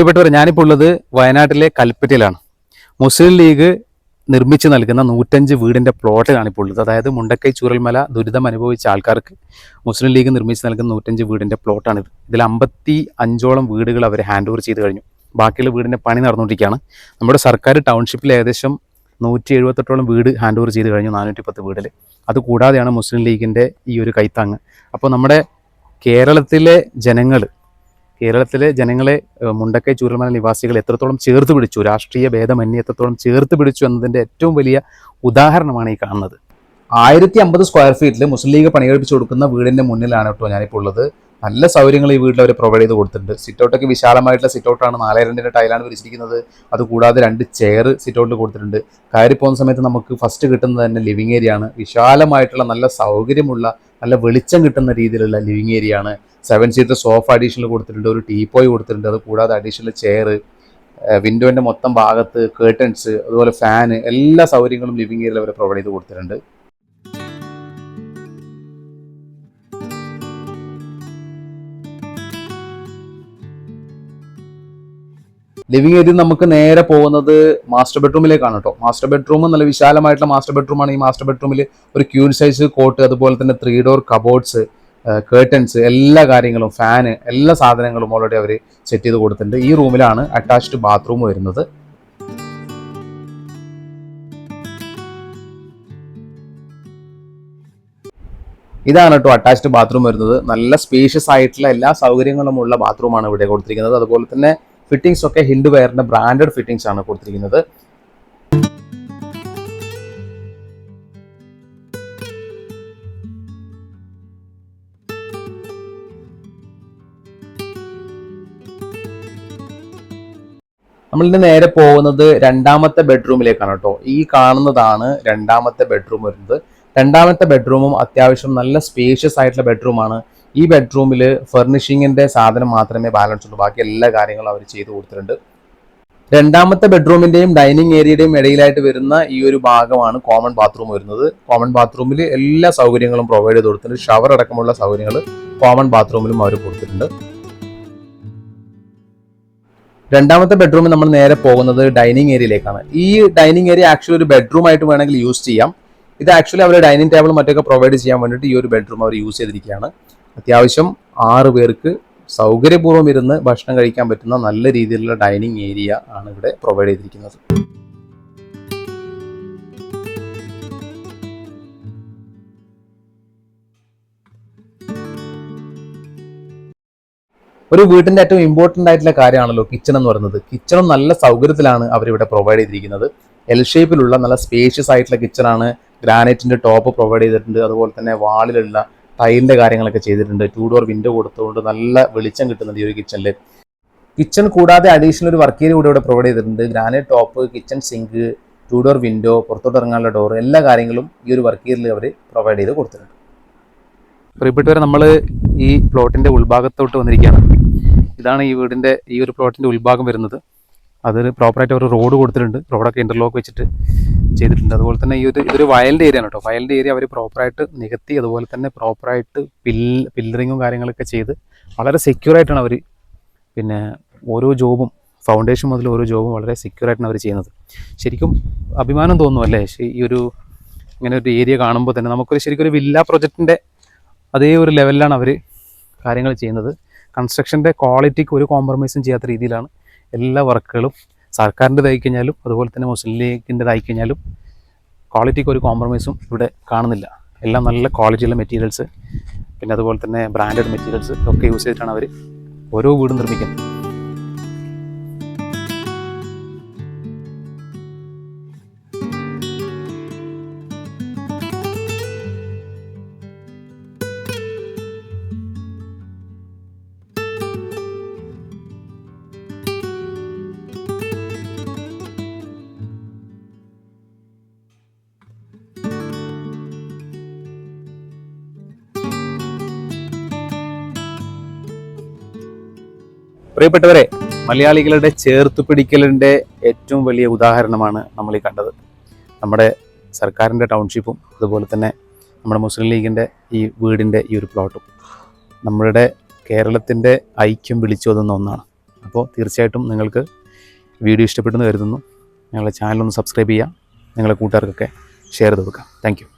പ്രിയപ്പെട്ടവർ, ഞാനിപ്പോൾ ഉള്ളത് വയനാട്ടിലെ കൽപ്പറ്റയിലാണ്. മുസ്ലിം ലീഗ് നിർമ്മിച്ച് നൽകുന്ന 105 വീടിൻ്റെ പ്ലോട്ടിലാണ് ഇപ്പോൾ ഉള്ളത്. അതായത് മുണ്ടക്കൈ ചൂരൽമല ദുരിതം അനുഭവിച്ച ആൾക്കാർക്ക് മുസ്ലിം ലീഗ് നിർമ്മിച്ച് നൽകുന്ന 105 വീടിൻ്റെ പ്ലോട്ടാണിത്. ഇതിൽ 55ഓളം വീടുകൾ അവർ ഹാൻഡ് ഓവർ ചെയ്ത് കഴിഞ്ഞു. ബാക്കിയുള്ള വീടിൻ്റെ പണി നടന്നുകൊണ്ടിരിക്കുകയാണ്. നമ്മുടെ സർക്കാർ ടൗൺഷിപ്പിൽ ഏകദേശം 178ഓളം വീട് ഹാൻഡ് ഓവർ ചെയ്ത് കഴിഞ്ഞു, 410 വീടിൽ. അതുകൂടാതെയാണ് മുസ്ലിം ലീഗിൻ്റെ ഈ ഒരു കൈത്താങ്ങ്. അപ്പോൾ നമ്മുടെ കേരളത്തിലെ ജനങ്ങളെ മുണ്ടക്കൈ ചൂരൽമല നിവാസികൾ എത്രത്തോളം ചേർത്ത് പിടിച്ചു, രാഷ്ട്രീയ ഭേദമന്യേ എത്രത്തോളം ചേർത്ത് പിടിച്ചു എന്നതിൻ്റെ ഏറ്റവും വലിയ ഉദാഹരണമാണ് ഈ കാണുന്നത്. 1050 സ്ക്വയർ ഫീറ്റിൽ മുസ്ലിം ലീഗ് പണികഴിപ്പിച്ച് കൊടുക്കുന്ന വീടിൻ്റെ മുന്നിലാണ് കേട്ടോ ഞാനിപ്പോൾ ഉള്ളത്. നല്ല സൗകര്യങ്ങൾ ഈ വീട്ടിൽ അവർ പ്രൊവൈഡ് ചെയ്ത് കൊടുത്തിട്ടുണ്ട്. സിറ്റൗട്ടൊക്കെ വിശാലമായിട്ടുള്ള സിറ്റൗട്ടാണ്, 4-2 ടൈലാണ് വിരിച്ചിരിക്കുന്നത്. അതുകൂടാതെ 2 ചെയർ സിറ്റൗട്ടിൽ കൊടുത്തിട്ടുണ്ട്. കയറി പോകുന്ന സമയത്ത് നമുക്ക് ഫസ്റ്റ് കിട്ടുന്നത് തന്നെ ലിവിങ് ഏരിയ ആണ്. വിശാലമായിട്ടുള്ള നല്ല സൗകര്യമുള്ള നല്ല വെളിച്ചം കിട്ടുന്ന രീതിയിലുള്ള ലിവിങ് ഏരിയ ആണ്. 7 സീറ്റർ സോഫ അഡീഷണൽ കൊടുത്തിട്ടുണ്ട്, ഒരു ടീപ്പോയ് കൊടുത്തിട്ടുണ്ട്. അത് കൂടാതെ അഡീഷണൽ ചെയർ, വിൻഡോൻ്റെ മൊത്തം ഭാഗത്ത് കേർട്ടൻസ്, അതുപോലെ ഫാന്, എല്ലാ സൗകര്യങ്ങളും ലിവിങ് ഏരിയയിൽ അവർ പ്രൊവൈഡ് ചെയ്ത് കൊടുത്തിട്ടുണ്ട്. ലിവിങ് ഏരിയയിൽ നമുക്ക് നേരെ പോകുന്നത് മാസ്റ്റർ ബെഡ്റൂമിലേക്കാണ് കേട്ടോ. മാസ്റ്റർ ബെഡ്റൂം നല്ല വിശാലമായിട്ടുള്ള മാസ്റ്റർ ബെഡ്റൂമാണ്. ഈ മാസ്റ്റർ ബെഡ്റൂമിൽ ഒരു ക്യൂൻ സൈസ് കോട്ട്, അതുപോലെ തന്നെ 3 ഡോർ കബോർഡ്സ്, കേർട്ടൻസ്, എല്ലാ കാര്യങ്ങളും, ഫാന്, എല്ലാ സാധനങ്ങളും ഓൾറെഡി അവർ സെറ്റ് ചെയ്ത് കൊടുത്തിട്ടുണ്ട്. ഈ റൂമിലാണ് അറ്റാച്ച്ഡ് ബാത്റൂം വരുന്നത്. ഇതാണ് കേട്ടോ അറ്റാച്ച്ഡ് ബാത്റൂം വരുന്നത്. നല്ല സ്പേഷ്യസ് ആയിട്ടുള്ള എല്ലാ സൗകര്യങ്ങളും ഉള്ള ബാത്റൂമാണ് ഇവിടെ കൊടുത്തിരിക്കുന്നത്. അതുപോലെ തന്നെ ഫിറ്റിംഗ്സ് ഒക്കെ ഹിൻഡ് വെയറിന്റെ ബ്രാൻഡഡ് ഫിറ്റിംഗ്സ് ആണ് കൊടുത്തിരിക്കുന്നത്. നമ്മളിന്ന് നേരെ പോകുന്നത് 2ാമത്തെ ബെഡ്റൂമിലേക്കാണ് കേട്ടോ. ഈ കാണുന്നതാണ് 2ാമത്തെ ബെഡ്റൂം വരുന്നത്. 2ാമത്തെ ബെഡ്റൂമും അത്യാവശ്യം നല്ല സ്പേഷ്യസ് ആയിട്ടുള്ള ബെഡ്റൂമാണ്. ഈ ബെഡ്റൂമിൽ ഫർണിഷിങ്ങിന്റെ സാധനം മാത്രമേ ബാലൻസ് ഉള്ളൂ, ബാക്കി എല്ലാ കാര്യങ്ങളും അവർ ചെയ്തു കൊടുത്തിട്ടുണ്ട്. 2ാമത്തെ ബെഡ്റൂമിന്റെയും ഡൈനിങ് ഏരിയയുടെയും ഇടയിലായിട്ട് വരുന്ന ഈ ഒരു ഭാഗമാണ് കോമൺ ബാത്റൂം വരുന്നത്. കോമൺ ബാത്റൂമിൽ എല്ലാ സൗകര്യങ്ങളും പ്രൊവൈഡ് ചെയ്ത് കൊടുത്തിട്ടുണ്ട്. ഷവർ അടക്കമുള്ള സൗകര്യങ്ങൾ കോമൺ ബാത്റൂമിലും അവർ കൊടുത്തിട്ടുണ്ട്. 2ാമത്തെ ബെഡ്റൂമിൽ നമ്മൾ നേരെ പോകുന്നത് ഡൈനിങ് ഏരിയയിലേക്കാണ്. ഈ ഡൈനിങ് ഏരിയ ആക്ച്വലി ഒരു ബെഡ്റൂം ആയിട്ട് വേണമെങ്കിൽ യൂസ് ചെയ്യാം. ഇത് ആക്ച്വലി അവർ ഡൈനിങ് ടേബിൾ മറ്റൊക്കെ പ്രൊവൈഡ് ചെയ്യാൻ വേണ്ടിയിട്ട് ഈ ഒരു ബെഡ്റൂം അവർ യൂസ് ചെയ്തിരിക്കുകയാണ്. അത്യാവശ്യം 6 പേർക്ക് സൗകര്യപൂർവ്വം ഇരുന്ന് ഭക്ഷണം കഴിക്കാൻ പറ്റുന്ന നല്ല രീതിയിലുള്ള ഡൈനിങ് ഏരിയ ആണ് ഇവിടെ പ്രൊവൈഡ് ചെയ്തിരിക്കുന്നത്. ഒരു വീട്ടിന്റെ ഏറ്റവും ഇമ്പോർട്ടൻ്റ് ആയിട്ടുള്ള കാര്യമാണല്ലോ കിച്ചൺ എന്ന് പറയുന്നത്. കിച്ചണും നല്ല സൗകര്യത്തിലാണ് അവരിവിടെ പ്രൊവൈഡ് ചെയ്തിരിക്കുന്നത്. എൽ ഷേപ്പിലുള്ള നല്ല സ്പേഷ്യസ് ആയിട്ടുള്ള കിച്ചണാണ്. ഗ്രാനൈറ്റിന്റെ ടോപ്പ് പ്രൊവൈഡ് ചെയ്തിട്ടുണ്ട്. അതുപോലെ തന്നെ വാളിലുള്ള ടൈലിന്റെ കാര്യങ്ങളൊക്കെ ചെയ്തിട്ടുണ്ട്. 2 ഡോർ വിൻഡോ കൊടുത്തുകൊണ്ട് നല്ല വെളിച്ചം കിട്ടുന്നുണ്ട് ഈ ഒരു കിച്ചണിൽ. കിച്ചൺ കൂടാതെ അഡീഷണൽ ഒരു വർക്ക് ഏരിയ കൂടെ ഇവിടെ പ്രൊവൈഡ് ചെയ്തിട്ടുണ്ട്. Granite top, kitchen sink, 2 door window, പുറത്തോട്ട് ഇറങ്ങാനുള്ള ഡോർ, എല്ലാ കാര്യങ്ങളും ഈ ഒരു വർക്ക് ഏരിയയിൽ അവർ പ്രൊവൈഡ് ചെയ്ത് കൊടുത്തിട്ടുണ്ട്. പ്രിയപ്പെട്ടവരെ, നമ്മൾ ഈ പ്ലോട്ടിന്റെ ഉൾഭാഗത്തോട്ട് വന്നിരിക്കുകയാണ്. ഇതാണ് ഈ ഒരു പ്ലോട്ടിന്റെ ഉൾഭാഗം വരുന്നത്. അതിൽ പ്രോപ്പറായിട്ട് ഒരു റോഡ് കൊടുത്തിട്ടുണ്ട്. റോഡൊക്കെ ഇന്റർലോക്ക് വെച്ചിട്ട് ചെയ്തിട്ടുണ്ട്. അതുപോലെ തന്നെ ഇതൊരു വയലിൻ്റെ ഏരിയ ആണ് കേട്ടോ. വയലിൻ്റെ ഏരിയ അവർ പ്രോപ്പറായിട്ട് നികത്തി, അതുപോലെ തന്നെ പ്രോപ്പറായിട്ട് പില്ലറിങ്ങും കാര്യങ്ങളൊക്കെ ചെയ്ത് വളരെ സെക്യൂറായിട്ടാണ് അവർ ഓരോ ജോബും, ഫൗണ്ടേഷൻ മുതൽ ഓരോ ജോബും വളരെ സെക്യൂറായിട്ടാണ് അവർ ചെയ്യുന്നത്. ശരിക്കും അഭിമാനം തോന്നും അല്ലേ ഇങ്ങനെ ഒരു ഏരിയ കാണുമ്പോൾ തന്നെ. നമുക്കൊരു ഒരു വില്ല പ്രൊജക്റ്റിൻ്റെ അതേ ഒരു ലെവലിലാണ് അവർ കാര്യങ്ങൾ ചെയ്യുന്നത്. കൺസ്ട്രക്ഷൻ്റെ ക്വാളിറ്റിക്ക് ഒരു കോംപ്രമൈസും ചെയ്യാത്ത രീതിയിലാണ് എല്ലാ വർക്കുകളും. സർക്കാരിൻ്റെതായി കഴിഞ്ഞാലും അതുപോലെ തന്നെ മുസ്ലിം ലീഗിൻ്റെതായി കഴിഞ്ഞാലും ക്വാളിറ്റിക്ക് ഒരു കോംപ്രമൈസും ഇവിടെ കാണുന്നില്ല. എല്ലാം നല്ല ക്വാളിറ്റിയുള്ള മെറ്റീരിയൽസ്, അതുപോലെ തന്നെ ബ്രാൻഡഡ് മെറ്റീരിയൽസ് ഒക്കെ യൂസ് ചെയ്തിട്ടാണ് അവർ ഓരോ വീടും നിർമ്മിക്കുന്നത്. പ്രിയപ്പെട്ടവരെ, മലയാളികളുടെ ചേർത്തുപിടിക്കലിൻ്റെ ഏറ്റവും വലിയ ഉദാഹരണമാണ് നമ്മൾ ഈ കണ്ടത്. നമ്മുടെ സർക്കാരിൻ്റെ ടൗൺഷിപ്പും അതുപോലെ തന്നെ നമ്മുടെ മുസ്ലിം ലീഗിൻ്റെ ഈ വീടിൻ്റെ ഈ ഒരു പ്ലോട്ടും നമ്മളുടെ കേരളത്തിൻ്റെ ഐക്യം വിളിച്ചോതുന്ന ഒന്നാണ്. അപ്പോൾ തീർച്ചയായിട്ടും നിങ്ങൾക്ക് വീഡിയോ ഇഷ്ടപ്പെട്ടെന്ന് കരുതുന്നു. ഞങ്ങളുടെ ചാനലൊന്ന് സബ്സ്ക്രൈബ് ചെയ്യുക, നിങ്ങളുടെ കൂട്ടുകാർക്കൊക്കെ ഷെയർ ചെയ്ത് കൊടുക്കുക. Thank you.